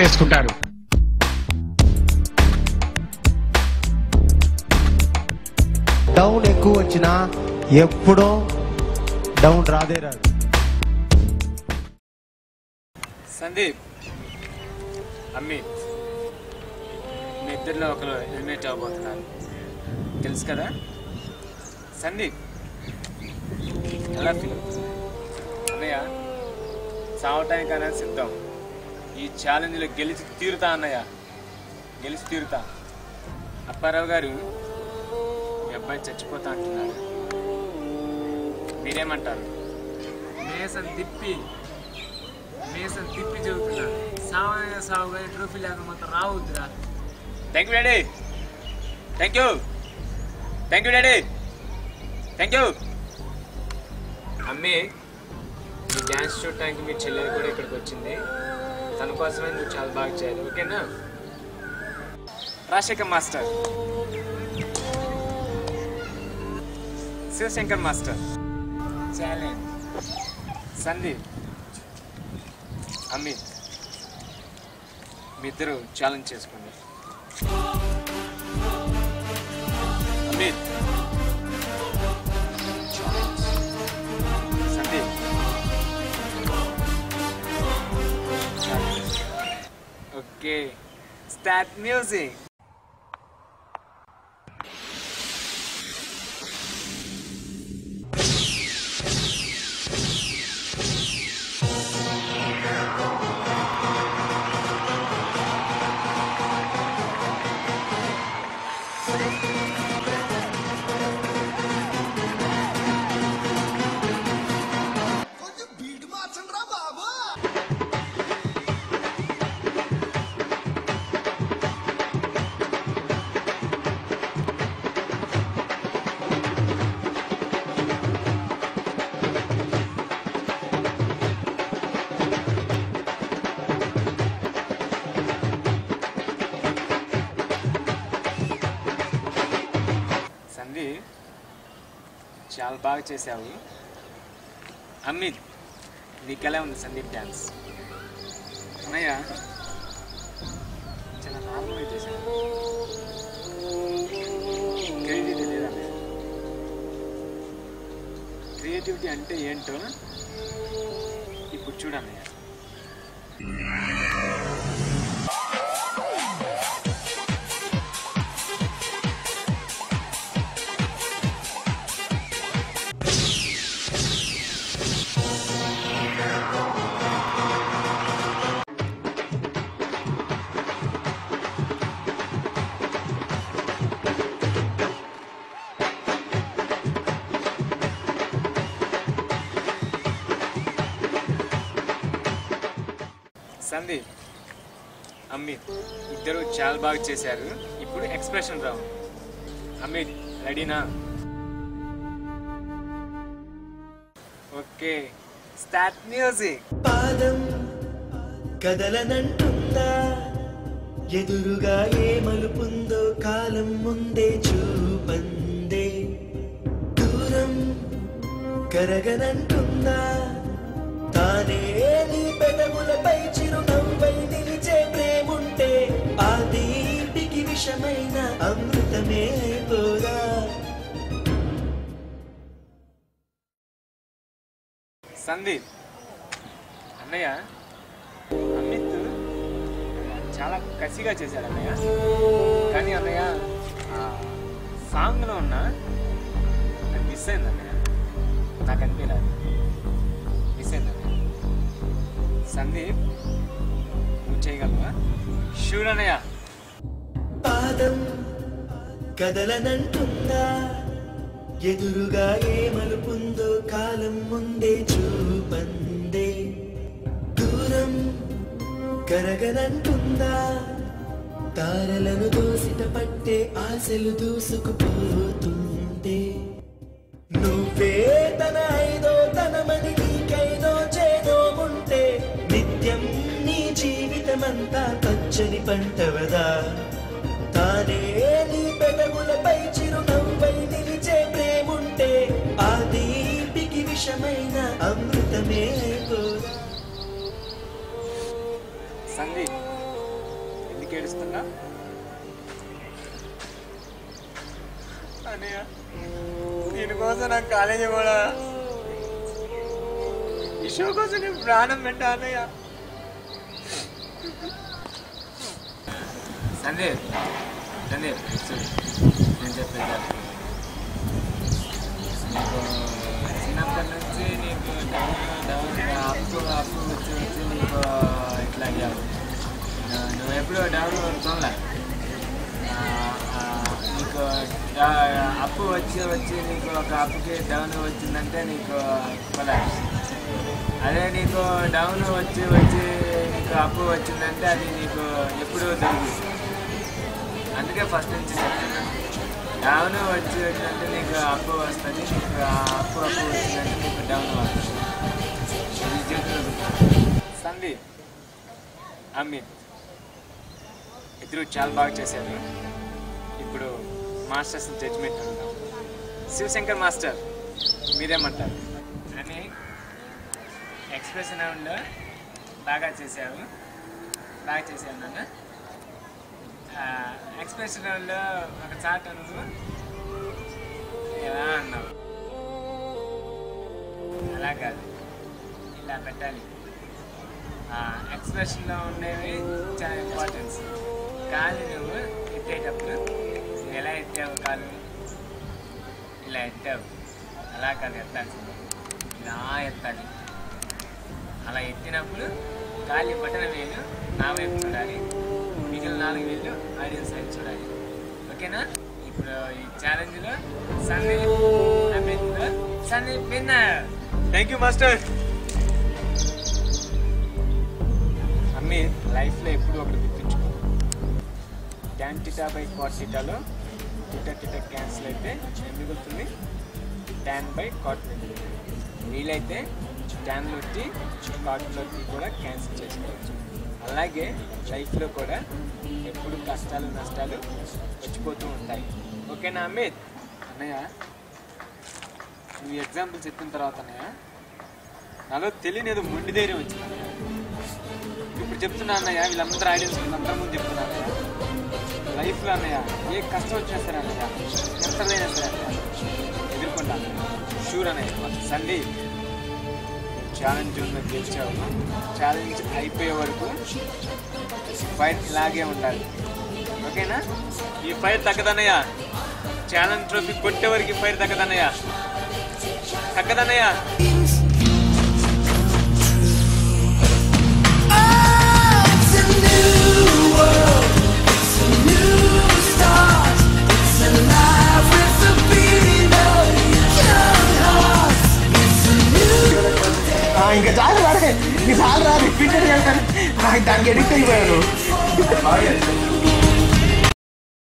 చెప్పేసుకుంటారు. Down ఎక్కువ వచ్చినా ఎప్పుడో డౌన్ రాదే రాదు. సందీప్, అమిత్, మీ ఇద్దరిలో ఒకరు ఎలిమినేట్ అవ్వబోతున్నారు తెలుసు కదా. సందీప్ ఎలా ఫీల్ అవుతుంది? అన్నయ్య చావటానికైనా సిద్ధం. ఈ ఛాలెంజ్లో గెలిచి తీరుతా అన్నయ్య, గెలిచి తీరుతా. అప్పారావు గారు మీ అబ్బాయి చచ్చిపోతా అంటున్నారు, మీరేమంటారు? మేసం తిప్పి చెబుతున్నాను, సావనైనా సావు కానీ ట్రోఫీ లేక మొత్తం రావద్దురా. Thank you daddy, thank you daddy, thank you. Ammi, ఈ డ్యాన్స్ చూడటానికి మీ చెల్లెలు కూడా ఇక్కడికి వచ్చింది. తన కోసమే నువ్వు చాలా బాగా చేయాలి, ఓకేనా? Rajasekhar master, Sivasankar master, challenge. Sandeep, Amit, మీ ఇద్దరు ఛాలెంజ్ చేసుకోండి. Amit, Sandeep, okay, start music. చాలా బాగా చేసావు. అమిత్, నీకెలా ఉంది సందీప్ డ్యాన్స్? అన్నయ్య చాలా నార్మల్గా చేశాను, క్రియేటివిటీ లేదన్నయ్య. క్రియేటివిటీ అంటే ఏంటో ఇప్పుడు చూడన్నయ్య. సందీప్, అమిత్ ఇద్దరు చాలా బాగా చేశారు. ఇప్పుడు ఎక్స్ప్రెషన్ రావు. అమిత్, రెడీనా? Okay, start music. పాదం కదలనంటుందా, ఎదురుగా ఏ మలుపుందో కాలం ముందే చూపందే. దూరం కరగనంటుందా, తానే నీ పెదవులపై చిరునవ్వై నిలిచే ప్రేముంటే ఆ దీపికి విషమైన అమృతమే అయిపోదా. సందీప్, అన్నయ్య అమిత్ చాలా కసిగా చేశాడు అన్నయ్య. కానీ అన్నయ్య సాంగ్లో ఉన్న అది మిస్ అయింది అన్నయ్య, నాకు అనిపించలేదు, మిస్ అయింది అన్నయ్య. సందీప్, నువ్వు చేయగలవా? షూర్ అన్నయ్య. పాదం కదలనంటుందా, ఎదురుగా ఏ మలుపుందో కాలం ముందే చూపందే. దూరం కరగనంటుందా, తారలను దోసిట పట్టే ఆశలు దూసుకుపోతుంటే. నువ్వే తన ఐదో తనమని నీకైదో చేదో ఉంటే నిత్యం నీ జీవితమంతా పచ్చని పంటవదా. తానే నీ పెదవులపై చిరునవ్వై నిలిచే ప్రేముంటే ఆ దీపికి విషమైన అమృతమే అయిపోదా. సందీప్, అన్నయ్య దీనికోసం నాకు కాలేజీ కూడా ఈ షో కోసం నేను ప్రాణం పెట్టా అన్నయ్య. సందీప్ సందీప్ నేను చెప్పేది నీకు చిన్నప్పటి నుంచి నీకు అప్పు వచ్చి నీకు ఇట్లా అయ్యావు. నువ్వు ఎప్పుడు డెవలప్ చూడలే. నీకు అప్పు వచ్చి నీకు ఒక అప్పుకి డౌన్ వచ్చిందంటే నీకు కొలాప్స్. అదే నీకు డౌన్ వచ్చి నీకు అప్పు వచ్చిందంటే అది నీకు ఎప్పుడూ దొరుకుతుంది. అందుకే ఫస్ట్ నుంచి చెప్తున్నాను, డౌన్ వచ్చిందంటే నీకు అప్పు వస్తుంది, నీకు అప్పు వచ్చిందంటే నీకు డౌన్ వస్తుంది. ఇది జీవితంలో సందీప్ అమిత్ ఇద్దరు చాలా బాగా చేశారు. ఇప్పుడు మాస్టర్స్ జడ్జ్మెంట్ ఉంటాం. శివశంకర్ మాస్టర్ మీరేమంటారు? అని ఎక్స్ప్రెషన్ రౌండ్లో బాగా చేశాను నాన్న. ఎక్స్ప్రెషన్ రౌండ్లో ఒక చాట్ నువ్వు ఎలా అన్నావు, అలా కాదు ఇలా పెట్టాలి. ఎక్స్ప్రెషన్లో ఉండేవి చాలా ఇంపార్టెన్స్. కాలు నువ్వు ఎత్తేటప్పుడు నువ్వు ఎలా ఎత్తావు, కాలు ఇలా ఎత్తావు, అలా కాదు ఎత్తాల్సింది, ఇలా ఎత్తాలి. అలా ఎత్తినప్పుడు కాలి బటన వేలు నా వైపు చూడాలి, మిగిలిన 4 వేలు ఆడియన్స్ వైపు చూడాలి. ఓకేనా? ఇప్పుడు ఈ ఛాలెంజ్లో Sandeep winner. Thank you master. Ammi లైఫ్లో ఎప్పుడు ఒకటి గుర్తించుకో, tan θ/cos θలో θ క్యాన్సిల్ అయితే ఏం మిగులుతుంది? tan/cot మిగులుతుంది. వీలైతే ట్యాన్లోకి కాట్లోకి కూడా క్యాన్సిల్ చేసుకోవచ్చు. అలాగే లైఫ్లో కూడా ఎప్పుడు కష్టాలు నష్టాలు వచ్చిపోతూ ఉంటాయి. ఓకేనా అమిత్? అన్నయ్య నువ్వు ఎగ్జాంపుల్ చెప్పిన తర్వాత అన్నయ్య నాలో తెలియని ఏదో మొండి ధైర్యం వచ్చింది అన్నయ్య. ఇప్పుడు చెప్తున్నా అన్నయ్య, వీళ్ళందరూ ఆడియన్స్ అందరి ముందు చెప్తున్నా అన్నయ్య, లైఫ్లో అన్నయ్య ఏ కష్టం వచ్చినా సరే అన్నయ్య, ఎంతదైనా సరే అన్నయ్య ఎదుర్కొంటా అన్నయ్య. షూర్ అన్నయ్య. సందీప్ ఛాలెంజ్ ఉన్న గెలిచావు. ఛాలెంజ్ అయిపోయే వరకు ఫైర్ ఇలాగే ఉండాలి. ఓకేనా? ఈ ఫైర్ తగ్గదన్నయ్య. ఛాలెంజ్ ట్రోఫీ కొట్టే వరకు ఫైర్ తగ్గదన్నయ్య, తగ్గదన్నయ్య. ఇంకా చాలు రాడే, ఇంకా చాలు రా, రిపీటెడ్ వెళ్తాను. దానికి ఎడిక్ట్ అయిపోయాను.